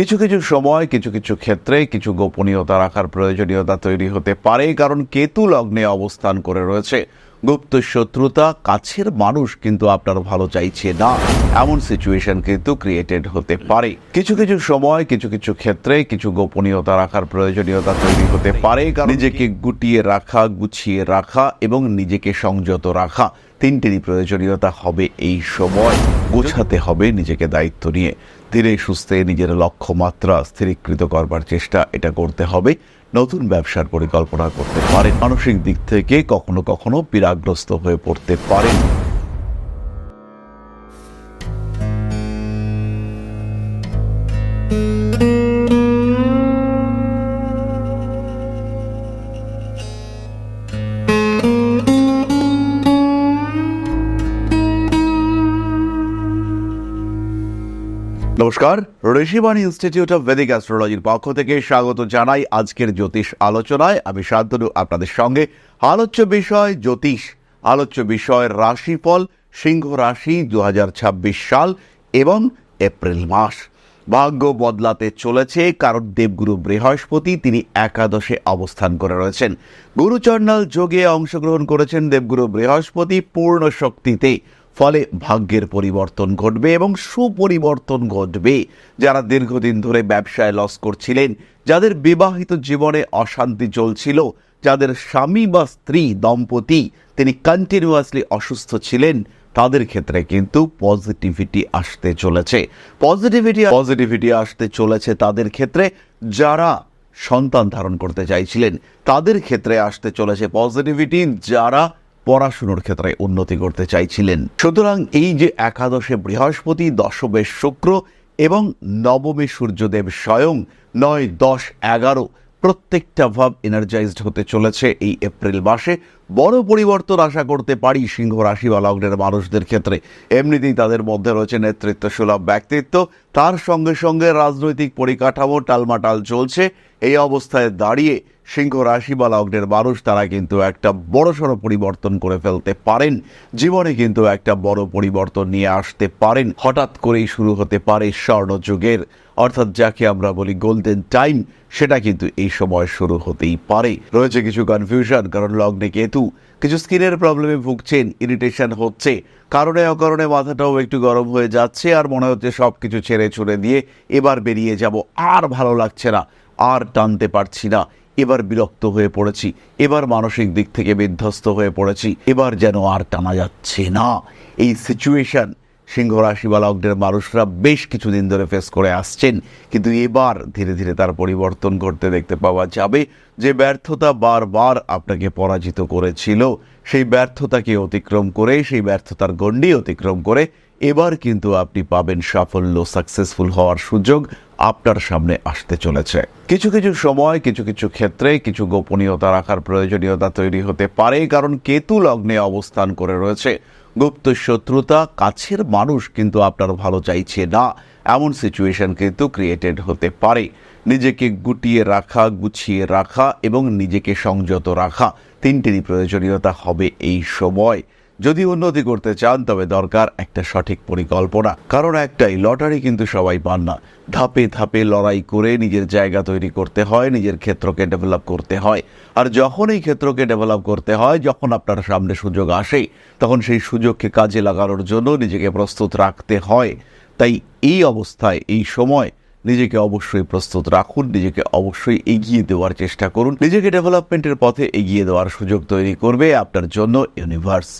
কিছু কিছু সময় কিছু কিছু ক্ষেত্রে কিছু গোপনীয়তা রাখার প্রয়োজনীয়তা তৈরি হতে পারে, কারণ কেতু লগ্নে অবস্থান করে রয়েছে। গুপ্ত শত্রুতা, কাছের মানুষ কিন্তু আপনার ভালো চাইছে না, এমন সিচুয়েশন কিন্তু ক্রিয়েটেড হতে পারে। কিছু কিছু সময় কিছু কিছু ক্ষেত্রে কিছু গোপনীয়তা রাখার প্রয়োজনীয়তা তৈরি হতে পারে, কারণ নিজেকে গুটিয়ে রাখা, গুছিয়ে রাখা এবং নিজেকে সংযত রাখা, তিনটেরই প্রয়োজনীয়তা হবে এই সময়। গোছাতে হবে নিজেকে দায়িত্ব নিয়ে, ধীরে সুস্থে নিজের লক্ষ্যমাত্রা স্থিরীকৃত করবার চেষ্টা এটা করতে হবে। নতুন ব্যবসার পরিকল্পনা করতে পারেন। মানসিক দিক থেকে কখনো কখনো পীড়াগ্রস্ত হয়ে পড়তে পারেন। নমস্কার, ঋষিবাণী ইনস্টিটিউট অফ ভেদিক অ্যাস্ট্রোলজির পক্ষ থেকে স্বাগত জানাই আজকের জ্যোতিষ আলোচনায়। আমি শান্তনু আপনাদের সঙ্গে। আলোচ্য বিষয় জ্যোতিষ, আলোচ্য বিষয় রাশিফল, সিংহ রাশি 2026 সাল এবং এপ্রিল মাস। ভাগ্য বদলাতে চলেছে, কারণ দেবগুরু বৃহস্পতি তিনি একাদশে অবস্থান করে রয়েছেন। গুরুচণ্ডাল যোগে অংশগ্রহণ করেছেন দেবগুরু বৃহস্পতি পূর্ণ শক্তিতে। ফলে ভাগ্যের পরিবর্তন ঘটবে এবং সুপরিবর্তন ঘটবে। যারা দীর্ঘদিন ধরে ব্যবসায় লস করছিলেন, যাদের বিবাহিত জীবনে অশান্তি চলছিল, যাদের স্বামী বা স্ত্রী দম্পতি তিনি কন্টিনিউয়াসলি অসুস্থ ছিলেন, তাদের ক্ষেত্রে কিন্তু পজিটিভিটি আসতে চলেছে। পজিটিভিটি আসতে চলেছে তাদের ক্ষেত্রে। যারা সন্তান ধারণ করতে চাইছিলেন তাদের ক্ষেত্রে আসতে চলেছে পজিটিভিটি। যারা পড়াশুনোর ক্ষেত্রে উন্নতি করতে চাইছিলেন। সুতরাং এই যে একাদশে বৃহস্পতি, দশমে শুক্র এবং নবমে সূর্যদেব স্বয়ং 9, 10, 11 প্রত্যেকটা ভাব এনার্জাইজড হতে চলেছে এই এপ্রিল মাসে। বড় পরিবর্তন আশা করতে পারি সিংহ রাশি বা লগ্নের মানুষদের ক্ষেত্রে। এমনিতেই তাদের মধ্যে রয়েছে নেতৃত্ব সুলভ ব্যক্তিত্ব, তার সঙ্গে সঙ্গে রাজনৈতিক পরিকাঠামো টালমাটাল চলছে। এই অবস্থায় দাঁড়িয়ে সিংহ রাশি বা লগ্নের মানুষ তারা কিন্তু একটা বড়সড় পরিবর্তন করে ফেলতে পারেন। জীবনে কিন্তু একটা বড় পরিবর্তন নিয়ে আসতে পারেন। হঠাৎ করেই শুরু হতে পারে স্বর্ণযুগের, অর্থাৎ যাকে আমরা বলি গোল্ডেন টাইম, সেটা কিন্তু এই সময় শুরু হতেই পারে। রয়েছে কিছু কনফিউশন, কারণ লগ্নে কেতু। কিছু স্কিনের প্রবলেমে ভুগছেন, ইরিটেশন হচ্ছে, কারণে অকারণে মাথাটাও একটু গরম হয়ে যাচ্ছে, আর মনে হচ্ছে সব কিছু ছেড়ে ছুড়ে দিয়ে এবার বেরিয়ে যাব, আর ভালো লাগছে না, আর টানতে পারছি না, এবার বিরক্ত হয়ে পড়েছি, এবার মানসিক দিক থেকে বিধ্বস্ত হয়ে পড়েছি, এবার যেন আর টানা যাচ্ছে না। এই সিচুয়েশন সিংহ রাশি বা লগ্নের মানুষরা বেশ কিছুদিন ধরে ফেস করে আসছেন, কিন্তু এবার ধীরে ধীরে তার পরিবর্তন ঘটতে দেখতে পাওয়া যাবে। যে ব্যর্থতা বারবার আপনাকে পরাজিত করেছিল, সেই ব্যর্থতাকে অতিক্রম করে, সেই ব্যর্থতার গণ্ডি অতিক্রম করে এবার কিন্তু আপনি পাবেন সাফল্য। সাকসেসফুল হওয়ার সুযোগ আপনার সামনে আসতে চলেছে। কিছু কিছু সময় কিছু কিছু ক্ষেত্রে কিছু গোপনীয়তা রাখার প্রয়োজনীয়তা তৈরি হতে পারে, কারণ কেতু লগ্নে অবস্থান করে রয়েছে। গুপ্ত শত্রুতা, কাছের মানুষ কিন্তু আপনার ভালো চাইছে না, এমন সিচুয়েশন কিন্তু ক্রিয়েটেড হতে পারে। নিজেকে গুটিয়ে রাখা, গুছিয়ে রাখা এবং নিজেকে সংযত রাখা, তিনটেরই প্রয়োজনীয়তা হবে এই সময়। যদি উন্নতি করতে চান তবে দরকার একটা সঠিক পরিকল্পনা, কারণ একটাই লটারি কিন্তু সবাই পান না। ধাপে ধাপে লড়াই করে নিজের জায়গা তৈরি করতে হয়, নিজের ক্ষেত্রকে ডেভেলপ করতে হয়। আর যখন এই ক্ষেত্রকে ডেভেলপ করতে হয়, যখন আপনার সামনে সুযোগ আসে, তখন সেই সুযোগকে কাজে লাগানোর জন্য নিজেকে প্রস্তুত রাখতে হয়। তাই এই অবস্থায়, এই সময় নিজেকে অবশ্যই প্রস্তুত রাখুন, নিজেকে অবশ্যই এগিয়ে দেওয়ার চেষ্টা করুন। নিজেকে ডেভেলপমেন্টের পথে এগিয়ে দেওয়ার সুযোগ তৈরি করবে আপনার জন্য ইউনিভার্স।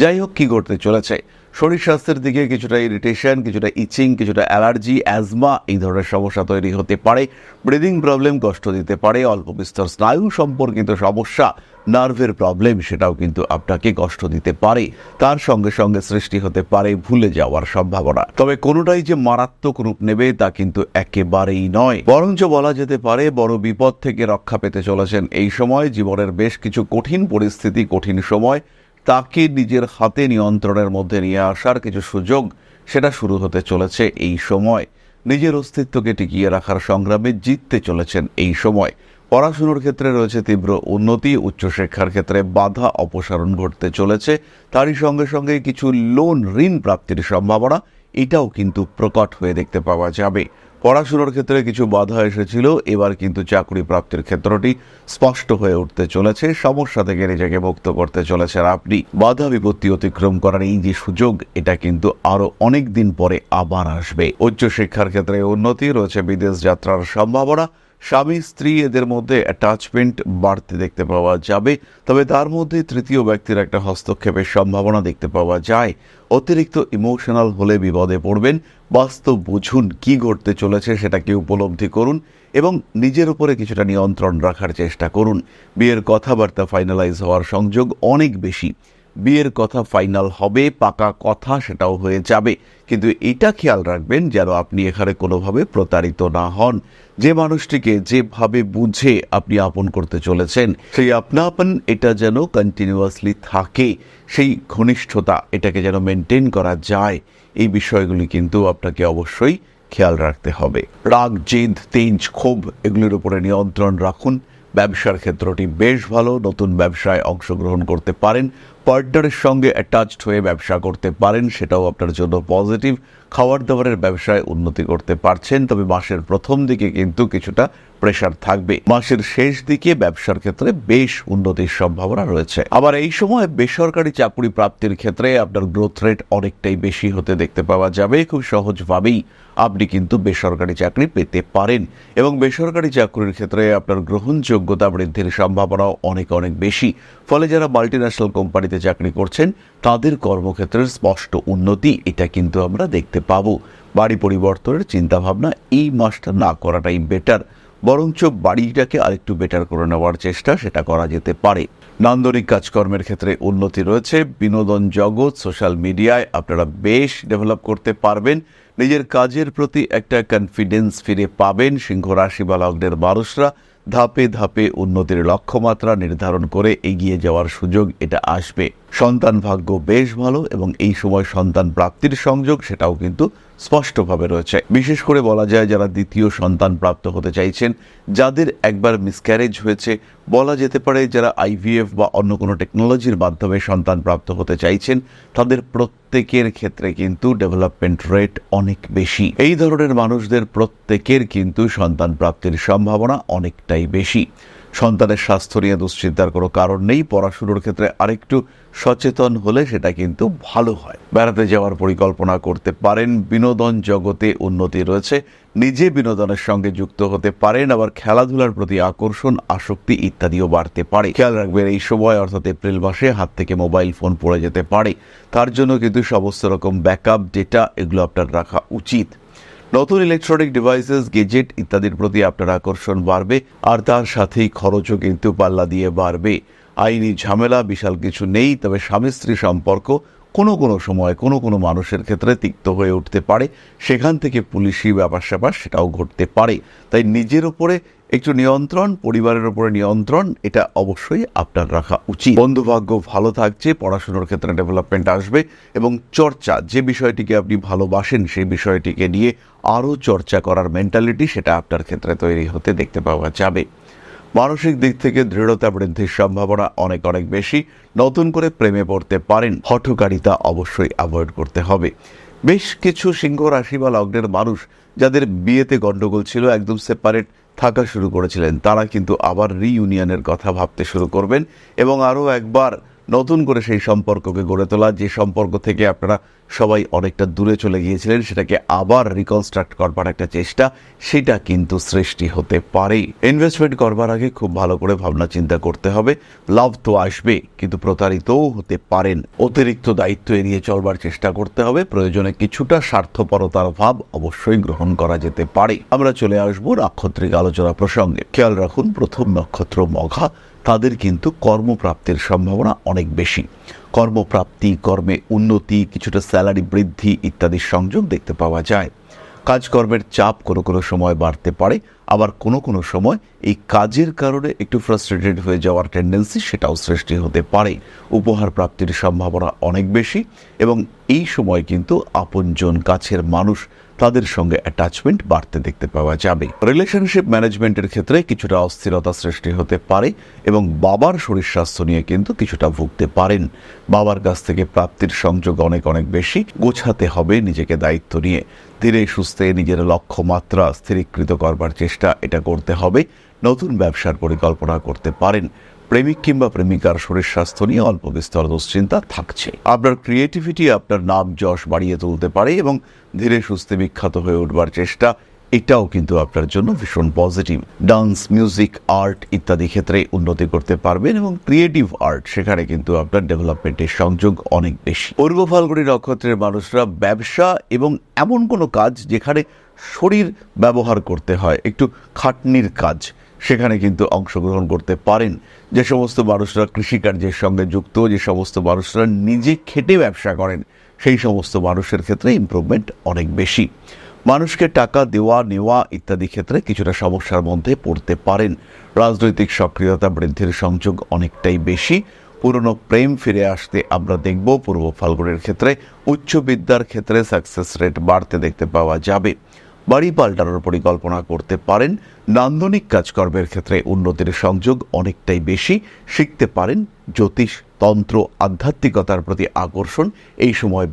যাই হোক, কি করতে চলেছে শরীর স্বাস্থ্যের দিকে কিছুটা ইরিটেশন, কিছুটা ইচিং, কিছুটা অ্যালার্জি, অ্যাজমা এই ধরনের সমস্যা তৈরি হতে পারে। ব্রিদিং প্রবলেম কষ্ট দিতে পারে। অল্প বিস্তর স্নায়ু সম্পর্কিত সমস্যা, নার্ভের প্রবলেম, সেটাও কিন্তু আপনাকে কষ্ট দিতে পারে। তার সঙ্গে সঙ্গে সৃষ্টি হতে পারে ভুলে যাওয়ার সম্ভাবনা। তবে কোনোটাই যে মারাত্মক রূপ নেবে তা কিন্তু একেবারেই নয়, বরঞ্চ বলা যেতে পারে বড় বিপদ থেকে রক্ষা পেতে চলেছেন এই সময়। জীবনের বেশ কিছু কঠিন পরিস্থিতি, কঠিন সময়, তাকে নিজের হাতে নিয়ন্ত্রণের মধ্যে নিয়ে আসার কিছু সুযোগ সেটা শুরু হতে চলেছে এই সময়। নিজের অস্তিত্বকে টিকিয়ে রাখার সংগ্রামে জিততে চলেছেন এই সময়। পড়াশুনোর ক্ষেত্রে রয়েছে তীব্র উন্নতি, উচ্চশিক্ষার ক্ষেত্রে বাধা অপসারণ ঘটতে চলেছে। তারই সঙ্গে সঙ্গে কিছু লোন, ঋণ প্রাপ্তির সম্ভাবনা এটাও কিন্তু প্রকট হয়ে দেখতে পাওয়া যাবে। পড়াশোনার ক্ষেত্রে কিছু বাধা এসেছিল, এবার কিন্তু চাকরি প্রাপ্তির ক্ষেত্রটি স্পষ্ট হয়ে উঠতে চলেছে। সমস্যা থেকে নিজেকে মুক্ত করতে চলেছেন আপনি। বাধা বিপত্তি অতিক্রম করার এই যে সুযোগ, এটা কিন্তু আরো অনেক দিন পরে আবার আসবে। উচ্চশিক্ষার ক্ষেত্রে উন্নতি রয়েছে, বিদেশ যাত্রার সম্ভাবনা। স্বামী স্ত্রী এদের মধ্যে অ্যাটাচমেন্ট বাড়তে দেখতে পাওয়া যাবে, তবে তার মধ্যে তৃতীয় ব্যক্তির একটা হস্তক্ষেপের সম্ভাবনা দেখতে পাওয়া যায়। অতিরিক্ত ইমোশনাল হলে বিপদে পড়বেন। বাস্তব বুঝুন কি ঘটতে চলেছে, সেটাকে উপলব্ধি করুন এবং নিজের উপরে কিছুটা নিয়ন্ত্রণ রাখার চেষ্টা করুন। বিয়ের কথাবার্তা ফাইনালাইজ হওয়ার সংযোগ অনেক বেশি। বিয়ের কথা ফাইনাল হবে, পাকা কথা সেটাও হয়ে যাবে, কিন্তু এটা খেয়াল রাখবেন যেন আপনি এখানে কোনোভাবে প্রতারিত না হন। যে মানুষটিকে যেভাবে বুঝে আপনি আপন করতে চলেছেন, সেই আপনাপন এটা যেন কন্টিনিউয়াসলি থাকে, সেই ঘনিষ্ঠতা এটাকে যেন মেনটেন করা যায়। এই বিষয়গুলি কিন্তু আপনাকে অবশ্যই খেয়াল রাখতে হবে। রাগ, জেদ, তেজ, ক্ষোভ এগুলির উপরে নিয়ন্ত্রণ রাখুন। ব্যবসার ক্ষেত্রটি বেশ ভালো, নতুন ব্যবসায় অংশগ্রহণ করতে পারেন। পার্টনারের সঙ্গে অ্যাটাচড হয়ে ব্যবসা করতে পারেন, সেটাও আপনার জন্য পজিটিভ। খাবার দাবারের ব্যবসায় উন্নতি করতে পারছেন, তবে মাসের প্রথম দিকে কিন্তু কিছুটা প্রেশার থাকবে। মাসের শেষ দিকে ব্যবসার ক্ষেত্রে বেশ উন্নতির সম্ভাবনা রয়েছে। আবার এই সময় বেসরকারি চাকরি প্রাপ্তির ক্ষেত্রে আপনার গ্রোথ রেট অনেকটাই বেশি হতে দেখতে পাওয়া যাবে। খুব সহজভাবেই আপনি কিন্তু বেসরকারি চাকরি পেতে পারেন এবং বেসরকারি চাকরির ক্ষেত্রে আপনার গ্রহণযোগ্যতা বৃদ্ধির সম্ভাবনাও অনেক অনেক বেশি। ফলে যারা মাল্টিন্যাশনাল কোম্পানিতে চাকরি করছেন, তাদের কর্মক্ষেত্রের স্পষ্ট উন্নতি এটা কিন্তু আমরা দেখতে পাবো। বাড়ি পরিবর্তনের চিন্তাভাবনা এই মাসটা না করাটাই বেটার, বরঞ্চ বাড়িটাকে আরেকটু বেটার করে নেওয়ার চেষ্টা সেটা করা যেতে পারে। নান্দনিক কাজকর্মের ক্ষেত্রে উন্নতি রয়েছে। বিনোদন জগৎ, সোশ্যাল মিডিয়ায় আপনারা বেশ ডেভেলপ করতে পারবেন। নিজের কাজের প্রতি একটা কনফিডেন্স ফিরে পাবেন। সিংহ রাশি বা লগ্নের মানুষরা ধাপে ধাপে উন্নতির লক্ষ্যমাত্রা নির্ধারণ করে এগিয়ে যাওয়ার সুযোগ এটা আসবে। সন্তান ভাগ্য বেশ ভালো এবং এই সময় সন্তান প্রাপ্তির সংযোগ সেটাও কিন্তু স্পষ্টভাবে রয়েছে। বিশেষ করে বলা যায় যারা দ্বিতীয় সন্তান প্রাপ্ত হতে চাইছেন, যাদের একবার মিসক্যারেজ হয়েছে, বলা যেতে পারে যারা আইভিএফ বা অন্য কোনো টেকনোলজির মাধ্যমে সন্তান প্রাপ্ত হতে চাইছেন, তাদের প্রত্যেকের ক্ষেত্রে কিন্তু ডেভেলপমেন্ট রেট অনেক বেশি। এই ধরনের মানুষদের প্রত্যেকের কিন্তু সন্তান প্রাপ্তির সম্ভাবনা অনেকটাই বেশি। সন্তানের স্বাস্থ্য নিয়ে দুশ্চিন্তার কোনো কারণ নেই। পড়াশুনোর ক্ষেত্রে আরেকটু সচেতন হলে সেটা কিন্তু ভালো হয়। বেড়াতে যাওয়ার পরিকল্পনা করতে পারেন। বিনোদন জগতে উন্নতি রয়েছে। নিজে বিনোদনের সঙ্গে যুক্ত হতে পারেন। আবার খেলাধুলার প্রতি আকর্ষণ, আসক্তি ইত্যাদিও বাড়তে পারে। খেয়াল রাখবেন এই সময় অর্থাৎ এপ্রিল মাসে হাত থেকে মোবাইল ফোন পড়ে যেতে পারে। তার জন্য কিন্তু সমস্ত রকম ব্যাকআপ ডেটা এগুলো আপনার রাখা উচিত। নতুন ইলেকট্রনিক ডিভাইসেস, গেজেট ইত্যাদির প্রতি আপনার আকর্ষণ বাড়বে, আর তার সাথেই খরচও কিন্তু পাল্লা দিয়ে বাড়বে। আইনি ঝামেলা বিশাল কিছু নেই, তবে স্বামী স্ত্রী সম্পর্ক কোনো সময় কোনো মানুষের ক্ষেত্রে তিক্ত হয়ে উঠতে পারে। সেখান থেকে পুলিশি ব্যাপার স্যাপার সেটাও ঘটতে পারে। তাই নিজের উপরে একটু নিয়ন্ত্রণ, পরিবারের উপরে নিয়ন্ত্রণ এটা অবশ্যই আপনার রাখা উচিত। বন্ধুভাগ্য ভালো থাকছে, পড়াশোনার ক্ষেত্রে ডেভেলপমেন্ট আসবে এবং চর্চা, যে বিষয়টিকে আপনি ভালোবাসেন সেই বিষয়টিকে নিয়ে আরও চর্চা করার মেন্টালিটি সেটা আপনার ক্ষেত্রে তৈরি হতে দেখতে পাওয়া যাবে। মানসিক দিক থেকে দৃঢ়তা বৃদ্ধির সম্ভাবনা অনেক বেশি। নতুন করে প্রেমে পড়তে পারেন। হঠকারিতা অবশ্যই অ্যাভয়েড করতে হবে। বেশ কিছু সিংহ রাশি বা লগ্নের মানুষ যাদের বিয়েতে গন্ডগোল ছিল, একদম সেপারেট থাকা শুরু করেছিলেন, তারা কিন্তু আবার রিইউনিয়নের কথা ভাবতে শুরু করবেন এবং আরও একবার নতুন করে সেই সম্পর্ককে গড়ে তোলা, যে সম্পর্ক থেকে আপনারা সবাই অনেকটা দূরে চলে গিয়েছিলেন, সেটাকে আবার রিকনস্ট্রাক্ট করবার একটা চেষ্টা সেটা কিন্তু সৃষ্টি হতে পারে। ইনভেস্টমেন্ট করবার আগে খুব ভালো করে ভাবনা চিন্তা করতে হবে। লাভ তো আসবে, কিন্তু প্রতারিতও হতে পারেন। অতিরিক্ত দায়িত্ব এড়িয়ে চলবার চেষ্টা করতে হবে। প্রয়োজনে কিছুটা স্বার্থপরতার ভাব অবশ্যই গ্রহণ করা যেতে পারে। আমরা চলে আসবো নাক্ষত্রিক আলোচনা প্রসঙ্গে। খেয়াল রাখুন, প্রথম নক্ষত্র মঘা, তাদের কিন্তু কর্মপ্রাপ্তির সম্ভাবনা অনেক বেশি। কর্মপ্রাপ্তি, কর্মে উন্নতি, কিছুটা স্যালারি বৃদ্ধি ইত্যাদির সংযোগ দেখতে পাওয়া যায়। কাজকর্মের চাপ কোনো সময় বাড়তে পারে, আবার কোনো সময় এই কাজের কারণে একটু ফ্রাস্ট্রেটেড হয়ে যাওয়ার টেন্ডেন্সি সেটাও সৃষ্টি হতে পারে। উপহার প্রাপ্তির সম্ভাবনা অনেক বেশি এবং এই সময় কিন্তু আপনজন, কাছের মানুষ তাদের সঙ্গে অ্যাটাচমেন্ট বাড়তে দেখতে পাওয়া যাবে। রিলেশনশিপ ম্যানেজমেন্টের ক্ষেত্রে কিছুটা অস্থিরতা সৃষ্টি হতে পারে এবং বাবার শরীর স্বাস্থ্য নিয়ে কিন্তু কিছুটা ভুগতে পারেন। বাবার কাছ থেকে প্রাপ্তির সংযোগ অনেক বেশি। গোছাতে হবে নিজেকে দায়িত্ব নিয়ে, ধীরে সুস্থে নিজের লক্ষ্যমাত্রা স্থিরীকৃত করবার চেষ্টা এটা করতে হবে। নতুন ব্যবসার পরিকল্পনা করতে পারেন। প্রেমিক কিংবা প্রেমিকার শরীর স্বাস্থ্য নিয়ে অল্প বিস্তর দুশ্চিন্তা থাকছে। আপনার ক্রিয়েটিভিটি আপনার নাম যশ বাড়িয়ে তুলতে পারে এবং ধীরে সুস্থে বিখ্যাত হয়ে উঠবার চেষ্টা এটাও কিন্তু আপনার জন্য ভীষণ পজিটিভ। ডান্স, মিউজিক, আর্ট ইত্যাদি ক্ষেত্রে উন্নতি করতে পারবেন এবং ক্রিয়েটিভ আর্ট সেখানে কিন্তু আপনার ডেভেলপমেন্টের সংযোগ অনেক বেশি। পূর্ব ফাল্গুনী নক্ষত্রের মানুষরা ব্যবসা এবং এমন কোনো কাজ যেখানে শরীর ব্যবহার করতে হয়, একটু খাটনির কাজ, সেখানে কিন্তু অংশগ্রহণ করতে পারেন। যে সমস্ত মানুষরা কৃষিকার্যের সঙ্গে যুক্ত, যে সমস্ত মানুষরা নিজে খেটে ব্যবসা করেন, সেই সমস্ত মানুষের ক্ষেত্রে ইমপ্রুভমেন্ট অনেক বেশি। মানুষকে টাকা দেওয়া নেওয়া ইত্যাদি ক্ষেত্রে কিছুটা সমস্যার মধ্যে পড়তে পারেন। রাজনৈতিক সক্রিয়তা বৃদ্ধির সংযোগ অনেকটাই বেশি। পুরনো প্রেম ফিরে আসতে আমরা দেখব। পূর্ব ফাল্গুনের ক্ষেত্রে উচ্চ বিদ্যার ক্ষেত্রে সাকসেস রেট বাড়তে দেখতে পাওয়া যাবে। বাড়ি পাল্টানোর পরিকল্পনা করতে পারেন। নান্দনিক কাজকর্মের ক্ষেত্রে উন্নতির সংযোগ অনেকটাই বেশি। শিখতে পারেন জ্যোতিষ, তন্ত্র, আধ্যাত্মিকতার প্রতি আকর্ষণ এই সময়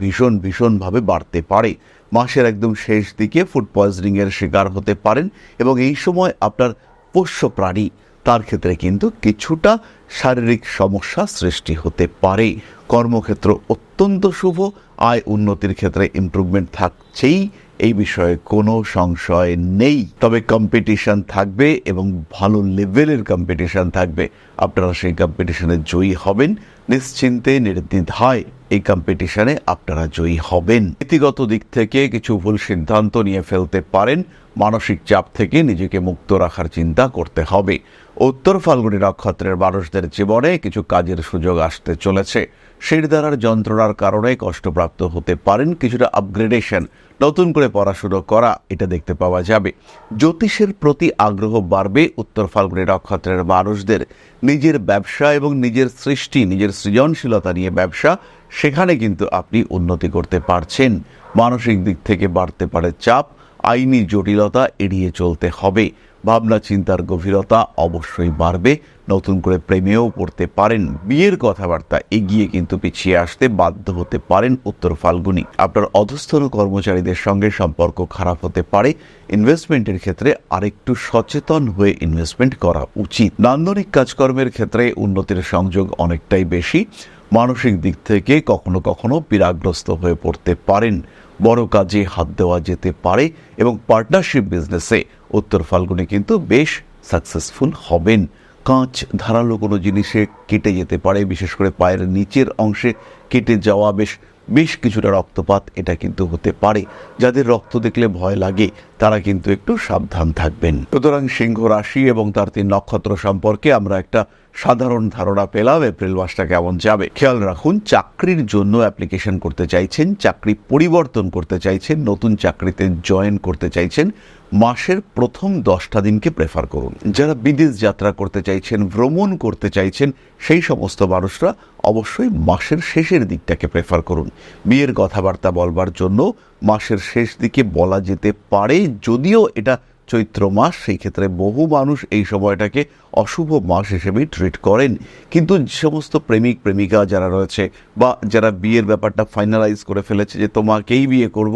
ভীষণভাবে বাড়তে পারে। মাসের একদম শেষ দিকে ফুড পয়জনিংয়ের শিকার হতে পারেন এবং এই সময় আপনার পোষ্য প্রাণী তার ক্ষেত্রে কিন্তু কিছুটা শারীরিক সমস্যা সৃষ্টি হতে পারে। কর্মক্ষেত্র অত্যন্ত শুভ। আয় উন্নতির ক্ষেত্রে ইমপ্রুভমেন্ট থাকছেই, এই বিষয়ে কোনো সংশয় নেই। তবে কম্পিটিশন থাকবে এবং ভালো লেভেলের কম্পিটিশন থাকবে। আপনারা সেই কম্পিটিশনে জয়ী হবেন। নিশ্চিন্তে নির্দ্বিধায় এই কম্পিটিশনে আপনারা জয়ী হবেন। নীতিগত দিক থেকে কিছু ভুল সিদ্ধান্ত নিয়ে ফেলতে পারেন। মানসিক চাপ থেকে নিজেকে মুক্ত রাখার চিন্তা করতে হবে। উত্তর ফাল্গুনী নক্ষত্রের মানুষদের জীবনে কিছু কাজের সুযোগ আসতে চলেছে। শিরদাঁড়ার যন্ত্রণার কারণে কষ্টপ্রাপ্ত হতে পারেন। কিছুটা আপগ্রেডেশন, নতুন করে পড়াশুনো করা এটা দেখতে পাওয়া যাবে। জ্যোতিষের প্রতি আগ্রহ বাড়বে উত্তর ফাল্গুনী নক্ষত্রের মানুষদের। নিজের ব্যবসা এবং নিজের সৃষ্টি, নিজের সৃজনশীলতা নিয়ে ব্যবসা, সেখানে কিন্তু আপনি উন্নতি করতে পারছেন। মানসিক দিক থেকে বাড়তে পারে চাপ। আইনি জটিলতা এড়িয়ে চলতে হবে। ভাবনা চিন্তার গভীরতা অবশ্যই বাড়বে। নতুন করে প্রেমেও পড়তে পারেন। বিয়ের কথাবার্তা এগিয়ে কিন্তু পিছিয়ে আসতে বাধ্য হতে পারেন উত্তর ফাল্গুনী। আপনার অধস্তন কর্মচারীদের সঙ্গে সম্পর্ক খারাপ হতে পারে। ইনভেস্টমেন্টের ক্ষেত্রে আরেকটু সচেতন হয়ে ইনভেস্টমেন্ট করা উচিত। নান্দনিক কাজকর্মের ক্ষেত্রে উন্নতির সংযোগ অনেকটাই বেশি। মানসিক দিক থেকে কখনো পীড়াগ্রস্ত হয়ে পড়তে পারেন। বড় কাজে হাত দেওয়া যেতে পারে এবং পার্টনারশিপ বিজনেসে উত্তর ফাল্গুনে কিন্তু বেশ সাকসেসফুল হবেন। কাঁচ ধারালো কোনো জিনিসে কেটে যেতে পারে, বিশেষ করে পায়ের নিচের অংশে কেটে যাওয়া, বেশ কিছুটা রক্তপাত এটা কিন্তু হতে পারে। যাদের রক্ত দেখলে ভয় লাগে তারা কিন্তু একটু সাবধান থাকবেন। সুতরাং সিংহ রাশি এবং তার 3 নক্ষত্র সম্পর্কে আমরা একটা সাধারণ ধারণা পেলাম। এপ্রিল মাসটা কেমন যাবে খেয়াল রাখুন। চাকরির জন্য অ্যাপ্লিকেশন করতে চাইছেন, চাকরি পরিবর্তন করতে চাইছেন, নতুন চাকরিতে জয়েন করতে চাইছেন, মাসের প্রথম 10টা দিনকে প্রেফার করুন। যারা বিদেশ যাত্রা করতে চাইছেন, ভ্রমণ করতে চাইছেন, সেই সমস্ত মানুষরা অবশ্যই মাসের শেষের দিকটাকে প্রেফার করুন। বিয়ের কথাবার্তা বলবার জন্য মাসের শেষ দিকে বলা যেতে পারে, যদিও এটা চৈত্র মাস, সেই ক্ষেত্রে বহু মানুষ এই সময়টাকে অশুভ মাস হিসেবেই ট্রিট করেন। কিন্তু যে সমস্ত প্রেমিক প্রেমিকা যারা রয়েছে বা যারা বিয়ের ব্যাপারটা ফাইনালাইজ করে ফেলেছে যে তোমাকেই বিয়ে করব,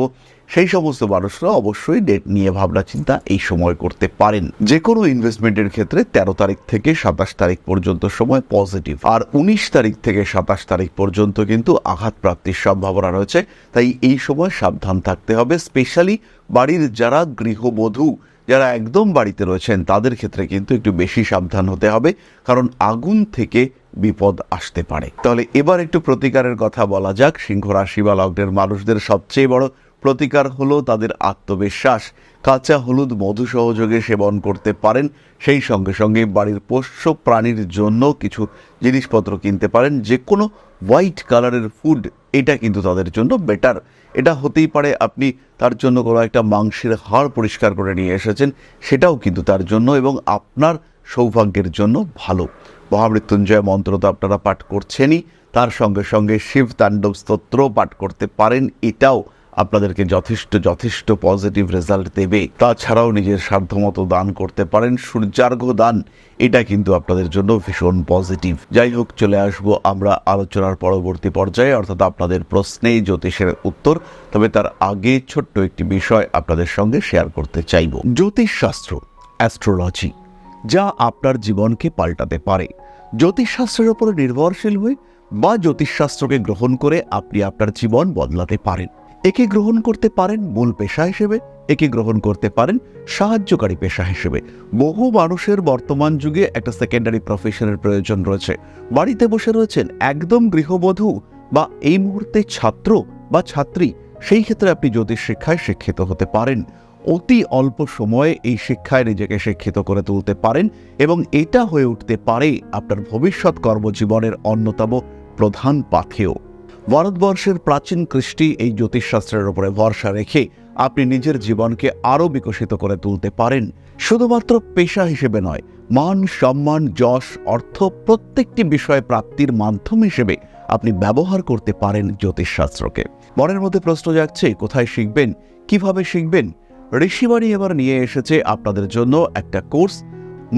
সেই সমস্ত মানুষরা অবশ্যই ডেট নিয়ে ভাবনা চিন্তা এই সময় করতে পারেন। যে কোনো ইনভেস্টমেন্টের ক্ষেত্রে 13 তারিখ থেকে 27 তারিখ পর্যন্ত সময় পজিটিভ, আর 19 তারিখ থেকে 27 তারিখ পর্যন্ত কিন্তু আঘাত প্রাপ্তির সম্ভাবনা রয়েছে। তাই এই সময় সাবধান থাকতে হবে। স্পেশালি বাড়ির যারা গৃহবধূ, যারা একদম বাড়িতে রয়েছেন, তাদের ক্ষেত্রে কিন্তু একটু বেশি সাবধান হতে হবে, কারণ আগুন থেকে বিপদ আসতে পারে। তাহলে এবার একটু প্রতিকারের কথা বলা যাক। সিংহ রাশি বা লগ্নের মানুষদের সবচেয়ে বড় প্রতিকার হলো তাদের আত্মবিশ্বাস। কাঁচা হলুদ মধু সহযোগে সেবন করতে পারেন। সেই সঙ্গে সঙ্গে বাড়ির পোষ্য প্রাণীর জন্য কিছু জিনিসপত্র কিনতে পারেন। যে কোনো হোয়াইট কালারের ফুড, এটা কিন্তু তাদের জন্য বেটার। এটা হতেই পারে আপনি তার জন্য কোনো একটা মাংসের হাড় পরিষ্কার করে নিয়ে এসেছেন, সেটাও কিন্তু তার জন্য এবং আপনার সৌভাগ্যের জন্য ভালো। মহামৃত্যুঞ্জয় মন্ত্র তো আপনারা পাঠ করছেনই, তার সঙ্গে সঙ্গে শিব তাণ্ডব স্তোত্র পাঠ করতে পারেন। এটাও আপনাদেরকে যথেষ্ট পজিটিভ রেজাল্ট দেবে। তাছাড়াও নিজের সাধ্যমতো দান করতে পারেন, সূর্যার্ঘ্য দান, এটা কিন্তু আপনাদের জন্য ভীষণ পজিটিভ। যাই হোক, চলে আসবো আমরা আলোচনার পরবর্তী পর্যায়ে, অর্থাৎ আপনাদের প্রশ্নে জ্যোতিষের উত্তর। তবে তার আগে ছোট্ট একটি বিষয় আপনাদের সঙ্গে শেয়ার করতে চাইব। জ্যোতিষশাস্ত্র, অ্যাস্ট্রোলজি, যা আপনার জীবনকে পাল্টাতে পারে। জ্যোতিষশাস্ত্রের উপর নির্ভরশীল হয়ে বা জ্যোতিষশাস্ত্রকে গ্রহণ করে আপনি আপনার জীবন বদলাতে পারেন। একে গ্রহণ করতে পারেন মূল পেশা হিসেবে, একে গ্রহণ করতে পারেন সাহায্যকারী পেশা হিসেবে। বহু মানুষের বর্তমান যুগে একটা সেকেন্ডারি প্রফেশনের প্রয়োজন রয়েছে। বাড়িতে বসে রয়েছেন একদম গৃহবধূ বা এই মুহূর্তে ছাত্র বা ছাত্রী, সেই ক্ষেত্রে আপনি জ্যোতিষ শিক্ষায় শিক্ষিত হতে পারেন। অতি অল্প সময়ে এই শিক্ষায় নিজেকে শিক্ষিত করে তুলতে পারেন এবং এটা হয়ে উঠতে পারে আপনার ভবিষ্যৎ কর্মজীবনের অন্যতম প্রধান পাথেয়। ভারতবর্ষের প্রাচীন কৃষ্টি এই জ্যোতিষশাস্ত্রের উপরে ভরসা রেখে আপনি নিজের জীবনকে আরও বিকশিত করে তুলতে পারেন। শুধুমাত্র পেশা হিসেবে নয়, মান সম্মান যশ অর্থ প্রত্যেকটি বিষয় প্রাপ্তির মাধ্যম হিসেবে আপনি ব্যবহার করতে পারেন জ্যোতিষশাস্ত্রকে। মনের মধ্যে প্রশ্ন জাগছে, কোথায় শিখবেন, কিভাবে শিখবেন? ঋষিবাণী এবার নিয়ে এসেছে আপনাদের জন্য একটা কোর্স,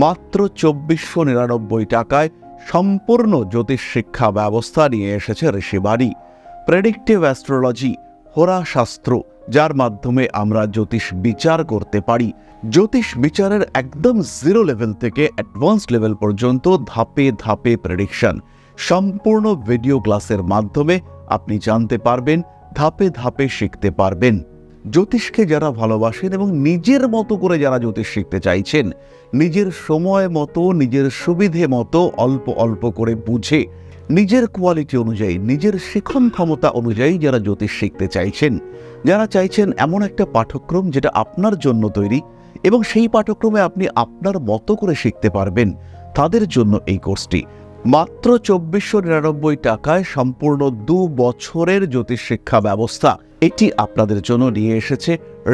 মাত্র 2499 টাকায় সম্পূর্ণ জ্যোতিষ শিক্ষা ব্যবস্থা নিয়ে এসেছে ঋষিবাণী। প্রেডিক্টিভ অ্যাস্ট্রোলজি, হোরা শাস্ত্র, যার মাধ্যমে আমরা জ্যোতিষ বিচার করতে পারি। জ্যোতিষ বিচারের একদম জিরো লেভেল থেকে অ্যাডভান্স লেভেল পর্যন্ত ধাপে ধাপে প্রেডিকশন, সম্পূর্ণ ভিডিও ক্লাসের মাধ্যমে আপনি জানতে পারবেন, ধাপে ধাপে শিখতে পারবেন। জ্যোতিষকে যারা ভালোবাসেন এবং নিজের মতো করে যারা জ্যোতিষ শিখতে চাইছেন, নিজের সময় মতো নিজের সুবিধে মতো অল্প অল্প করে বুঝে নিজের কোয়ালিটি অনুযায়ী নিজের শিখন ক্ষমতা অনুযায়ী যারা জ্যোতিষ শিখতে চাইছেন, যারা চাইছেন এমন একটা পাঠ্যক্রম যেটা আপনার জন্য তৈরি এবং সেই পাঠ্যক্রমে আপনি আপনার মতো করে শিখতে পারবেন, তাদের জন্য এই কোর্সটি। মাত্র 2499 টাকায় সম্পূর্ণ 2 বছরের জ্যোতিষ শিক্ষা ব্যবস্থা এটি আপনাদের জন্য নিয়ে এসেছে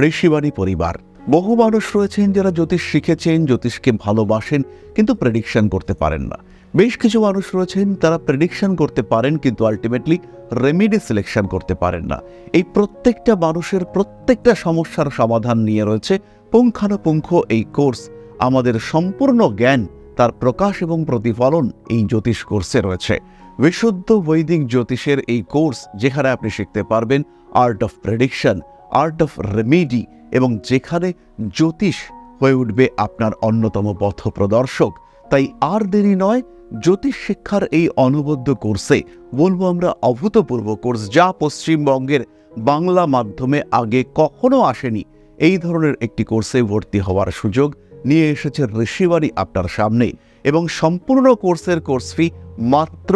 ঋষিবাণী পরিবার। বহু মানুষ রয়েছেন যারা জ্যোতিষ শিখেছেন, জ্যোতিষকে ভালোবাসেন, কিন্তু প্রেডিকশন করতে পারেন না। বেশ কিছু মানুষ রয়েছেন তারা প্রেডিকশন করতে পারেন কিন্তু আলটিমেটলি রেমেডি সিলেকশন করতে পারেন না। এই প্রত্যেকটা মানুষের প্রত্যেকটা সমস্যার সমাধান নিয়ে রয়েছে পুঙ্খানুপুঙ্খ এই কোর্স। আমাদের সম্পূর্ণ জ্ঞান, তার প্রকাশ এবং প্রতিফলন এই জ্যোতিষ কোর্সে রয়েছে। বিশুদ্ধ বৈদিক জ্যোতিষের এই কোর্স, যেখানে আপনি শিখতে পারবেন art of prediction, art of remedy, এবং যেখানে জ্যোতিষ হয়ে উঠবে আপনার অন্যতম পথ প্রদর্শক। তাই আর দেরি নয়, জ্যোতিষ শিক্ষার এই অনবদ্য কোর্সে, বলবো আমরা অভূতপূর্ব কোর্স, যা পশ্চিমবঙ্গের বাংলা মাধ্যমে আগে কখনো আসেনি, এই ধরনের একটি কোর্সে ভর্তি হওয়ার সুযোগ নিয়ে এসেছে ঋষিবাণী আপনার সামনে। এবং সম্পূর্ণ কোর্সের কোর্স ফি মাত্র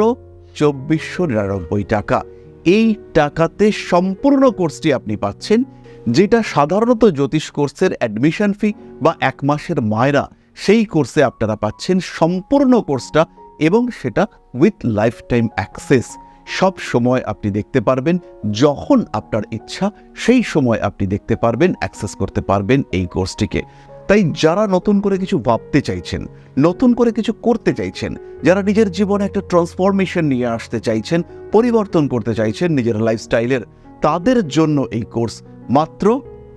2499 টাকা। এই টাকাতে সম্পূর্ণ কোর্সটি আপনি পাচ্ছেন, যেটা সাধারণত জ্যোতিষ কোর্সের অ্যাডমিশন ফি বা 1 মাসের মায়রা, সেই কোর্সে আপনারা পাচ্ছেন সম্পূর্ণ কোর্সটা, এবং সেটা উইথ লাইফ টাইম অ্যাক্সেস। সব সময় আপনি দেখতে পারবেন, যখন আপনার ইচ্ছা সেই সময় আপনি দেখতে পারবেন, অ্যাক্সেস করতে পারবেন এই কোর্সটিকে। তাই যারা নতুন করে কিছু ভাবতে চাইছেন, নতুন করে কিছু করতে চাইছেন, যারা নিজের জীবনে একটা ট্রান্সফরমেশন নিয়ে আসতে চাইছেন, পরিবর্তন করতে চাইছেন নিজের লাইফস্টাইলের, তাদের জন্য এই কোর্স মাত্র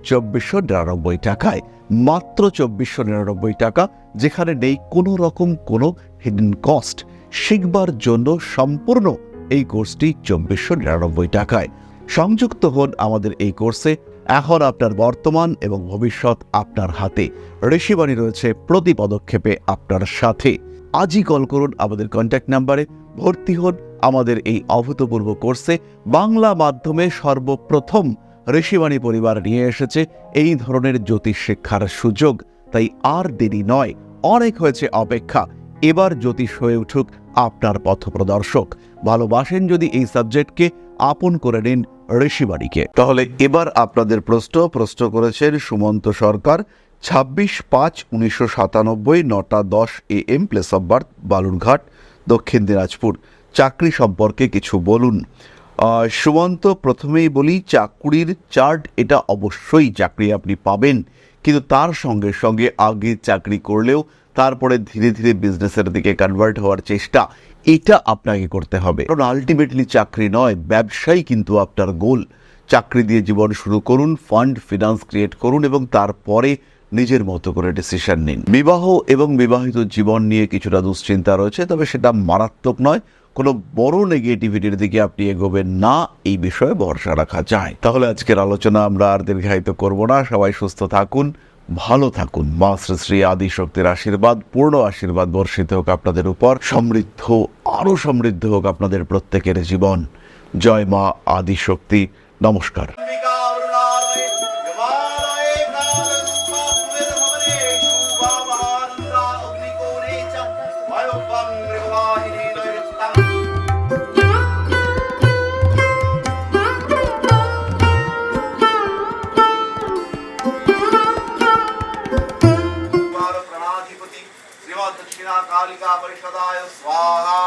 2499 টাকায়। মাত্র 2499 টাকা, যেখানে নেই কোনো রকম কোনো হিডেন কস্ট। শিখবার জন্য সম্পূর্ণ এই কোর্সটি 2499 টাকায়। সংযুক্ত হন আমাদের এই কোর্সে। এখন আপনার বর্তমান এবং ভবিষ্যৎ আপনার হাতে। ঋষিবাণী রয়েছে প্রতি পদক্ষেপে আপনার সাথে। আজই কল করুন আমাদের কন্ট্যাক্ট নাম্বারে, ভর্তি হন আমাদের এই অভূতপূর্ব কোর্সে। বাংলা মাধ্যমে সর্বপ্রথম ঋষিবাণী পরিবার নিয়ে এসেছে এই ধরনের জ্যোতিষ শিক্ষার সুযোগ। তাই আর দেরি নয়, অনেক হয়েছে অপেক্ষা। এবার জ্যোতিষ হয়ে উঠুক আপনার পথপ্রদর্শক। ভালোবাসেন যদি এই সাবজেক্টকে, আপন করে নিন ঋষিবাণীকে। তাহলে এবার আপনাদের প্রশ্ন করেছেন সুমন্ত সরকার, 26/5/1997, 9:10 AM, place of birth Balurghat, দক্ষিণ দিনাজপুর। চাকরি সম্পর্কে কিছু বলুন। সুমন্ত, প্রথমেই বলি, চাকুরির চার্ট এটা অবশ্যই চাকরি আপনি পাবেন, কিন্তু তার সঙ্গে সঙ্গে আগে চাকরি করলেও তারপরে ধীরে ধীরে বিজনেসের দিকে কনভার্ট হওয়ার চেষ্টা, এটা আপনাকে করতে হবে। কারণ আলটিমেটলি চাকরি নয়, ব্যবসাই কিন্তু আপনার গোল। চাকরি দিয়ে জীবন শুরু করুন, ফান্ড ফিনান্স ক্রিয়েট করুন এবং তারপরে নিজের মতো করে ডিসিশন নিন। বিবাহ এবং বিবাহিত জীবন নিয়ে কিছুটা দুশ্চিন্তা রয়েছে, তবে সেটা মারাত্মক নয়। কোনো বড় নেগেটিভিটির দিকে আপনি এগোবেন না, এই বিষয়ে ভরসা রাখা যায়। তাহলে আজকের আলোচনা আমরা আর দীর্ঘায়িত করব না। সবাই সুস্থ থাকুন, ভালো থাকুন। মা শ্রী শ্রী আদি শক্তির আশীর্বাদ, পূর্ণ আশীর্বাদ বর্ষিত হোক আপনাদের উপর। সমৃদ্ধ, আরো সমৃদ্ধ হোক আপনাদের প্রত্যেকের জীবন। জয় মা আদি শক্তি। নমস্কার। दक्षिणा कालिका परिषदाय स्वाहा।